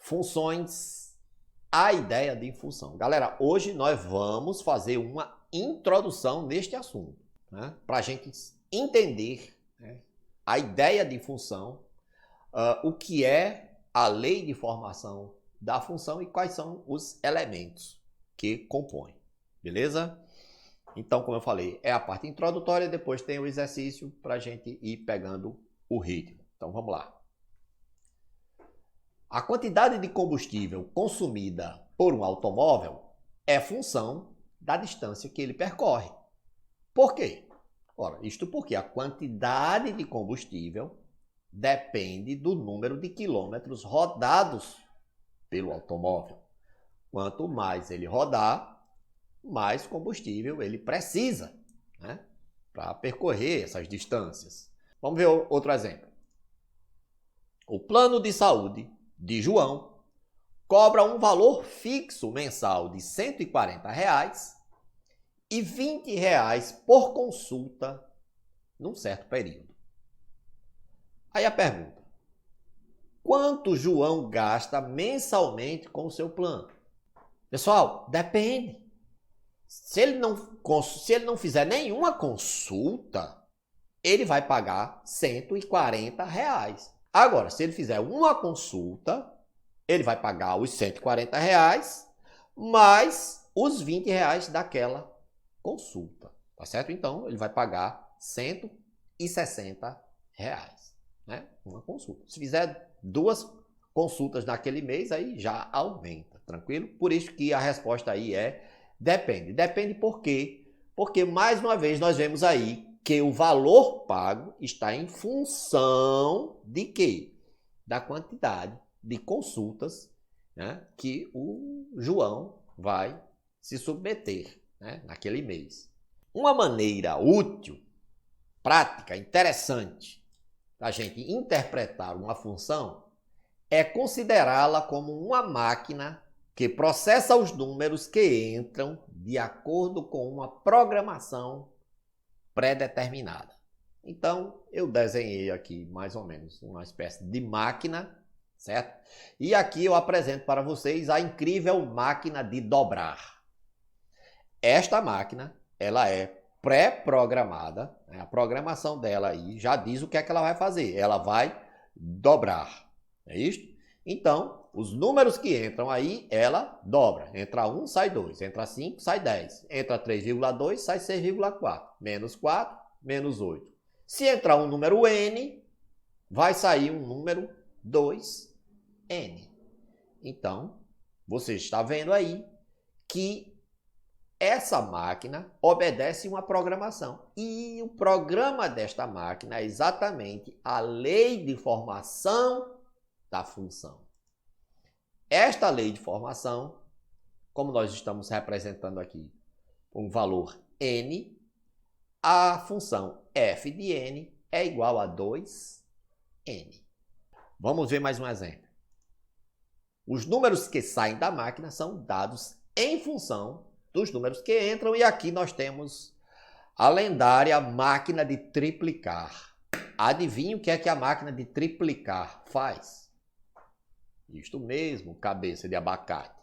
Funções, a ideia de função. Galera, hoje nós vamos fazer uma introdução neste assunto, né? Para a gente entender, né, a ideia de função, o que é a lei de formação da função e quais são os elementos que compõem, beleza? Então, como eu falei, é a parte introdutória, depois tem o exercício para a gente ir pegando o ritmo. Então, vamos lá. A quantidade de combustível consumida por um automóvel é função da distância que ele percorre. Por quê? Ora, isto porque a quantidade de combustível depende do número de quilômetros rodados pelo automóvel. Quanto mais ele rodar, mais combustível ele precisa, né, para percorrer essas distâncias. Vamos ver outro exemplo. O plano de saúde de João cobra um valor fixo mensal de R$ 140 e R$ 20 por consulta num certo período. Aí a pergunta: quanto João gasta mensalmente com o seu plano? Pessoal, depende. Se ele não fizer nenhuma consulta, ele vai pagar R$ 140. Agora, se ele fizer uma consulta, ele vai pagar os R$ 140 mais os R$ 20 daquela consulta, tá certo? Então, ele vai pagar R$ 160, né? Uma consulta. Se fizer 2 consultas naquele mês, aí já aumenta, tranquilo? Por isso que a resposta aí é depende. Depende por quê? Porque, mais uma vez, nós vemos aí que o valor pago está em função de quê? Da quantidade de consultas, né, que o João vai se submeter, né, naquele mês. Uma maneira útil, prática, interessante da gente interpretar uma função é considerá-la como uma máquina que processa os números que entram de acordo com uma programação pré-determinada. Então, eu desenhei aqui mais ou menos uma espécie de máquina, certo? E aqui eu apresento para vocês a incrível máquina de dobrar. Esta máquina, ela é pré-programada, né? A programação dela aí já diz o que é que ela vai fazer. Ela vai dobrar, é isso? Então, os números que entram aí, ela dobra. Entra 1, sai 2. Entra 5, sai 10. Entra 3,2, sai 6,4. Menos 4, menos 8. Se entrar um número n, vai sair um número 2n. Então, você está vendo aí que essa máquina obedece uma programação. E o programa desta máquina é exatamente a lei de formação da função. Esta lei de formação, como nós estamos representando aqui um valor n, a função f de n é igual a 2n. Vamos ver mais um exemplo. Os números que saem da máquina são dados em função dos números que entram, e aqui nós temos a lendária máquina de triplicar. Adivinha o que é que a máquina de triplicar faz? Isto mesmo, cabeça de abacate.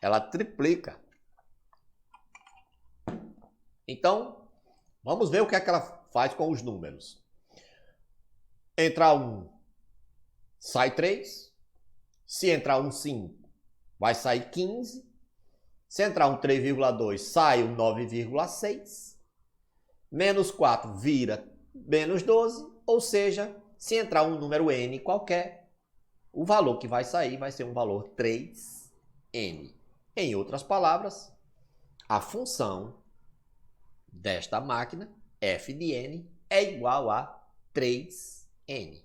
Ela triplica. Então, vamos ver o que é que ela faz com os números. Entrar 1, sai 3. Se entrar um 5, vai sair 15. Se entrar um 3,2, sai um 9,6. Menos 4 vira menos 12. Ou seja, se entrar um número n qualquer, o valor que vai sair vai ser um valor 3n. Em outras palavras, a função desta máquina, f de n, é igual a 3n.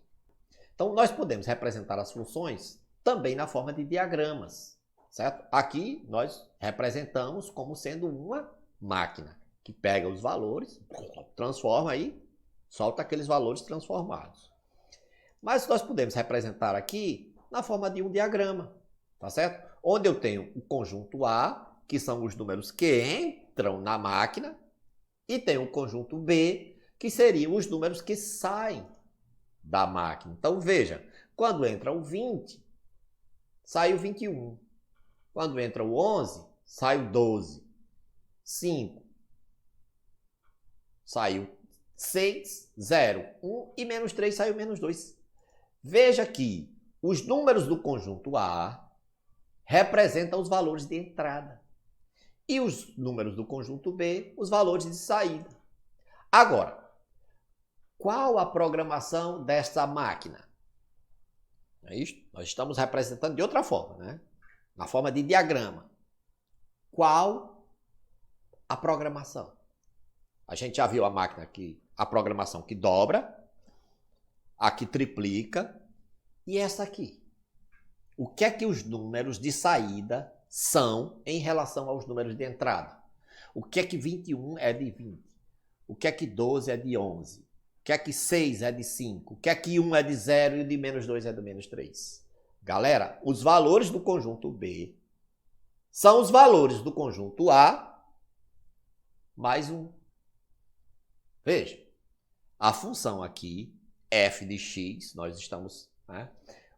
Então, nós podemos representar as funções também na forma de diagramas, certo? Aqui, nós representamos como sendo uma máquina que pega os valores, transforma aí, solta aqueles valores transformados. Mas nós podemos representar aqui na forma de um diagrama, tá certo? Onde eu tenho o conjunto A, que são os números que entram na máquina, e tenho o conjunto B, que seriam os números que saem da máquina. Então, veja, quando entra o 20, sai o 21. Quando entra o 11, sai o 12. 5, saiu 6, 0, 1 e menos 3 saiu menos 2. Veja que os números do conjunto A representam os valores de entrada e os números do conjunto B, os valores de saída. Agora, qual a programação desta máquina? É isso? Nós estamos representando de outra forma, né? Na forma de diagrama. Qual a programação? A gente já viu a máquina aqui, a programação que dobra, a que triplica e essa aqui. O que é que os números de saída são em relação aos números de entrada? O que é que 21 é de 20? O que é que 12 é de 11? O que é que 6 é de 5? O que é que 1 é de 0 e o de menos 2 é de menos 3? Galera, os valores do conjunto B são os valores do conjunto A mais 1. Veja, a função aqui, f de x, nós estamos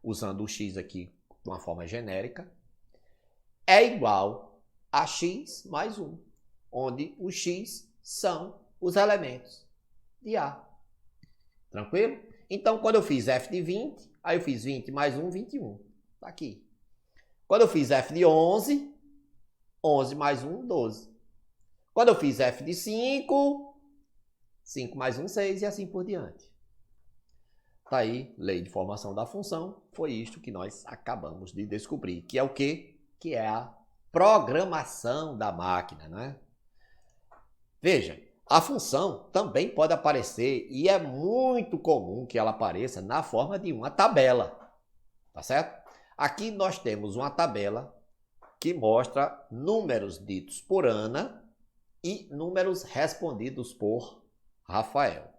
usando o x aqui de uma forma genérica, é igual a x mais 1, onde o x são os elementos de A. Tranquilo? Então, quando eu fiz f de 20, aí eu fiz 20 mais 1, 21. Está aqui. Quando eu fiz f de 11, 11 mais 1, 12. Quando eu fiz f de 5, 5 mais 1, 6 e assim por diante. Tá aí, lei de formação da função. Foi isto que nós acabamos de descobrir. Que é o quê? Que é a programação da máquina, né? Veja, a função também pode aparecer, e é muito comum que ela apareça na forma de uma tabela. Tá certo? Aqui nós temos uma tabela que mostra números ditos por Ana e números respondidos por Rafael.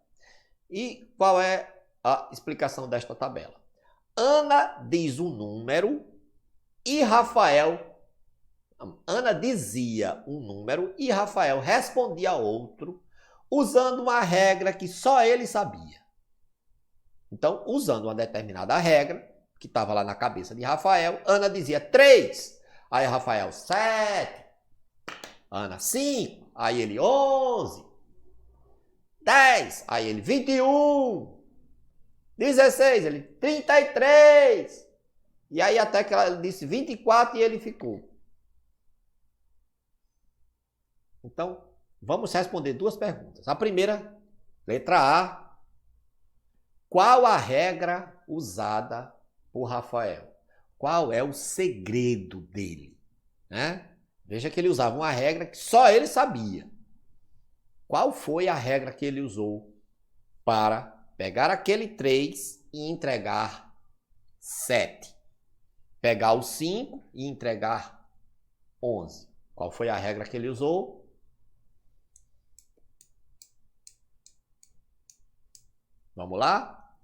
E qual é a explicação desta tabela? Ana diz um número e Ana dizia um número e Rafael respondia outro, usando uma regra que só ele sabia. Então, usando uma determinada regra, que estava lá na cabeça de Rafael, Ana dizia 3, aí Rafael 7, Ana 5, aí ele 11, 10, aí ele 21, 16, ele 33, e aí até que ela disse 24 e ele ficou. Então, vamos responder duas perguntas. A primeira, letra A, qual a regra usada por Rafael? Qual é o segredo dele? Né? Veja que ele usava uma regra que só ele sabia. Qual foi a regra que ele usou para pegar aquele 3 e entregar 7? Pegar o 5 e entregar 11. Qual foi a regra que ele usou? Vamos lá?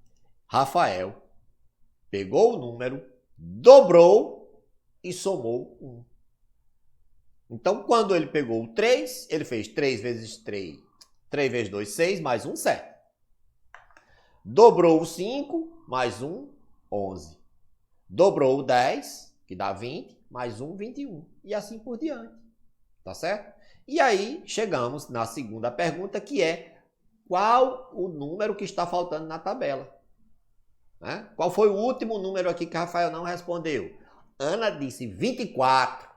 Rafael pegou o número, dobrou e somou 1. Então, quando ele pegou o 3, ele fez 3 vezes 3. 3 vezes 2, 6, mais 1, 7. Dobrou o 5, mais 1, 11. Dobrou o 10, que dá 20, mais 1, 21. E assim por diante. Tá certo? E aí, chegamos na segunda pergunta, que é qual o número que está faltando na tabela? Né? Qual foi o último número aqui que Rafael não respondeu? Ana disse 24.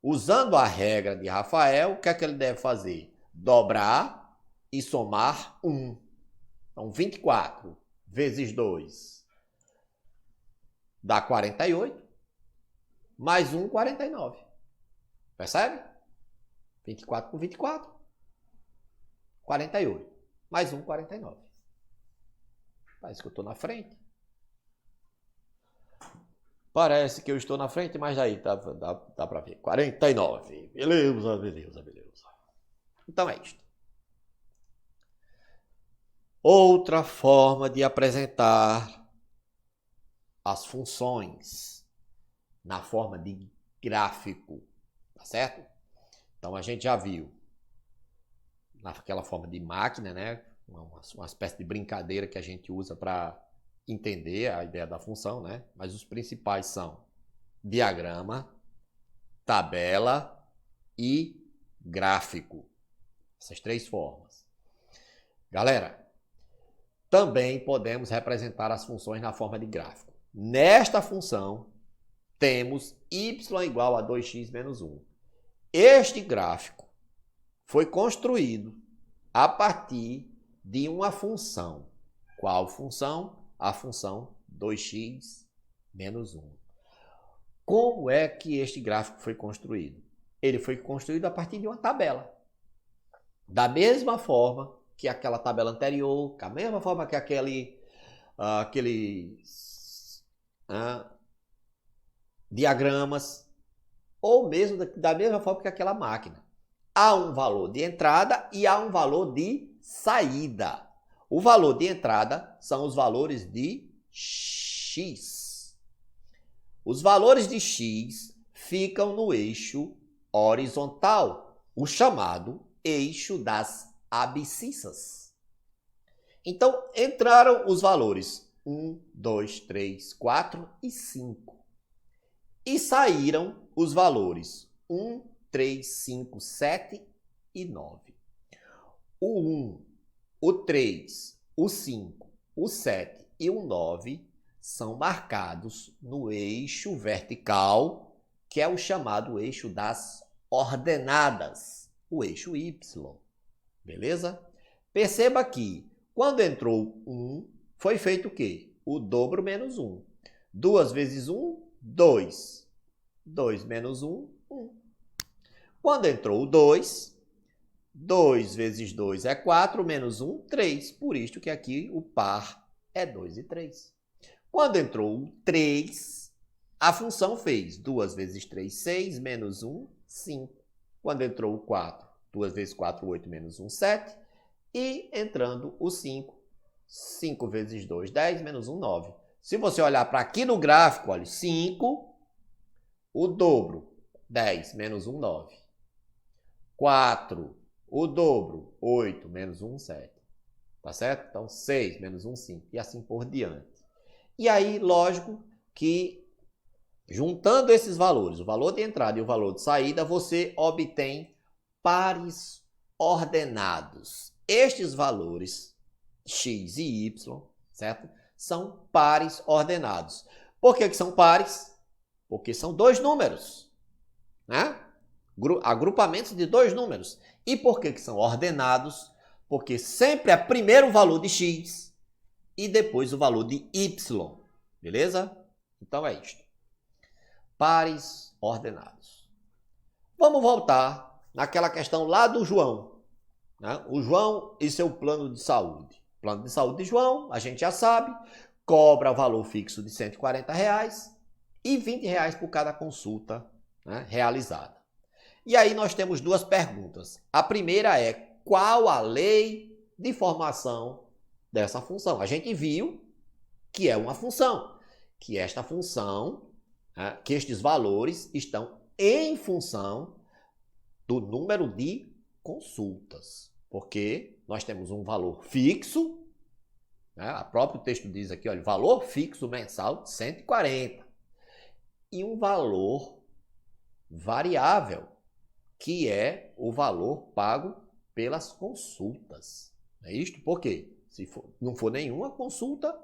Usando a regra de Rafael, o que é que ele deve fazer? Dobrar e somar 1. Então, 24 vezes 2 dá 48, mais 1, 49. Percebe? 24 com 24, 48. Mais 1, 49. Parece que eu estou na frente. Parece que eu estou na frente, mas aí dá para ver. 49. Beleza, beleza, beleza. Então é isto. Outra forma de apresentar as funções na forma de gráfico, tá certo? Então a gente já viu naquela forma de máquina, né? Uma espécie de brincadeira que a gente usa para entender a ideia da função, né? Mas os principais são diagrama, tabela e gráfico. Essas três formas. Galera, também podemos representar as funções na forma de gráfico. Nesta função, temos y igual a 2x menos 1. Este gráfico foi construído a partir de uma função. Qual função? A função 2x menos 1. Como é que este gráfico foi construído? Ele foi construído a partir de uma tabela. Da mesma forma que aquela tabela anterior, da mesma forma que aquele diagramas, ou mesmo da mesma forma que aquela máquina. Há um valor de entrada e há um valor de saída. O valor de entrada são os valores de x. Os valores de x ficam no eixo horizontal, o chamado eixo das abscissas. Então, entraram os valores 1, 2, 3, 4 e 5. E saíram os valores 1, 3, 5, 7 e 9. O 1, o 3, o 5, o 7 e o 9 são marcados no eixo vertical, que é o chamado eixo das ordenadas, o eixo Y. Beleza? Perceba que quando entrou 1, foi feito o quê? O dobro menos 1. 2 vezes 1, 2. 2 menos 1, 1. Quando entrou o 2, 2 vezes 2 é 4, menos 1, 3. Por isto que aqui o par é 2 e 3. Quando entrou o 3, a função fez 2 vezes 3, 6, menos 1, 5. Quando entrou o 4, 2 vezes 4, 8, menos 1, 7. E entrando o 5, 5 vezes 2, 10, menos 1, 9. Se você olhar para aqui no gráfico, olha, 5, o dobro, 10, menos 1, 9. 4, o dobro, 8, menos 1, 7. Tá certo? Então, 6, menos 1, 5. E assim por diante. E aí, lógico que juntando esses valores, o valor de entrada e o valor de saída, você obtém pares ordenados. Estes valores, x e y, certo? São pares ordenados. Por que são pares? Porque são dois números, né? Agrupamentos de dois números. E por que são ordenados? Porque sempre é primeiro o valor de x e depois o valor de y. Beleza? Então é isto. Pares ordenados. Vamos voltar naquela questão lá do João. Né? O João e seu plano de saúde. Plano de saúde de João, a gente já sabe, cobra valor fixo de R$140 e R$20 por cada consulta, né, realizada. E aí nós temos duas perguntas. A primeira é: qual a lei de formação dessa função? A gente viu que é uma função, que esta função, né, que estes valores estão em função do número de consultas. Porque nós temos um valor fixo, né, o próprio texto diz aqui, olha, valor fixo mensal de 140. E um valor variável, que é o valor pago pelas consultas. É isto? Por quê? Se não for nenhuma consulta,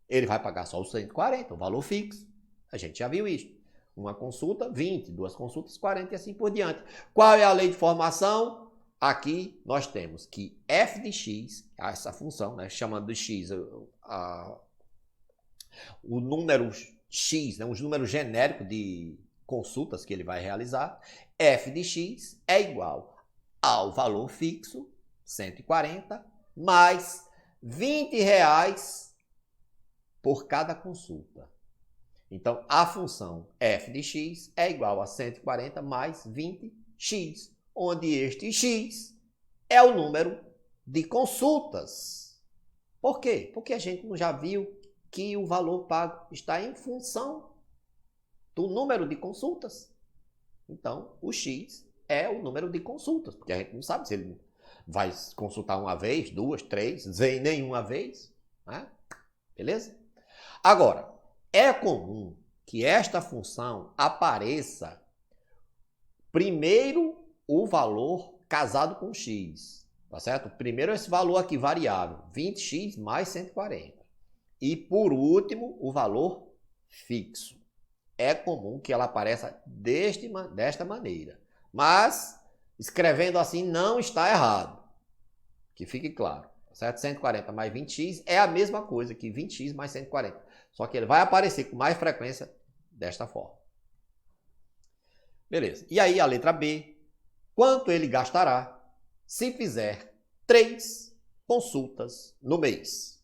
ele vai pagar só os 140, o valor fixo. A gente já viu isso. Uma consulta, 20, duas consultas, 40 e assim por diante. Qual é a lei de formação? Aqui nós temos que f de x, essa função, né, chamando de x o número x, né, um número genérico de consultas que ele vai realizar, f de x é igual ao valor fixo, 140, mais R$20 por cada consulta. Então, a função f de x é igual a 140 mais 20x, onde este x é o número de consultas. Por quê? Porque a gente já viu que o valor pago está em função do número de consultas. Então, o x é o número de consultas, porque a gente não sabe se ele vai consultar uma vez, duas, três, nenhuma vez, né? Beleza? Agora, é comum que esta função apareça primeiro o valor casado com x, tá certo? Primeiro esse valor aqui variável, 20x mais 140. E por último, o valor fixo. É comum que ela apareça desta maneira. Mas, escrevendo assim, não está errado. Que fique claro. Certo? 140 mais 20x é a mesma coisa que 20x mais 140. Só que ele vai aparecer com mais frequência desta forma. Beleza. E aí a letra B. Quanto ele gastará se fizer 3 consultas no mês?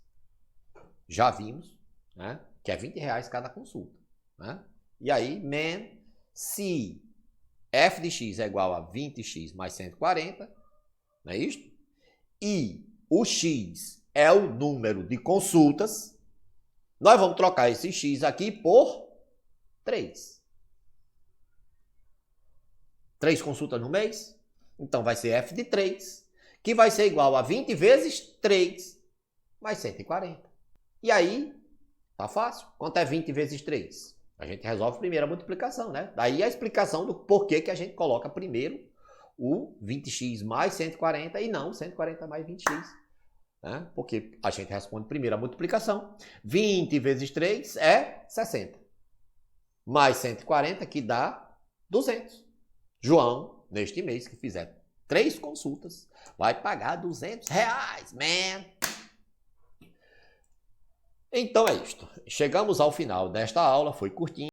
Já vimos, né, que é R$20 cada consulta. Né? E aí, se f de x é igual a 20x mais 140, não é isto? E o x é o número de consultas, nós vamos trocar esse x aqui por 3. 3 consultas no mês? Então vai ser f de 3, que vai ser igual a 20 vezes 3 mais 140. E aí, tá fácil. Quanto é 20 vezes 3? A gente resolve primeiro a multiplicação, né? Daí a explicação do porquê que a gente coloca primeiro o 20x mais 140 e não 140 mais 20x. Né? Porque a gente responde primeiro a multiplicação. 20 vezes 3 é 60. Mais 140 que dá 200. João, neste mês que fizer 3 consultas, vai pagar R$200, man! Então é isto. Chegamos ao final desta aula, foi curtinho.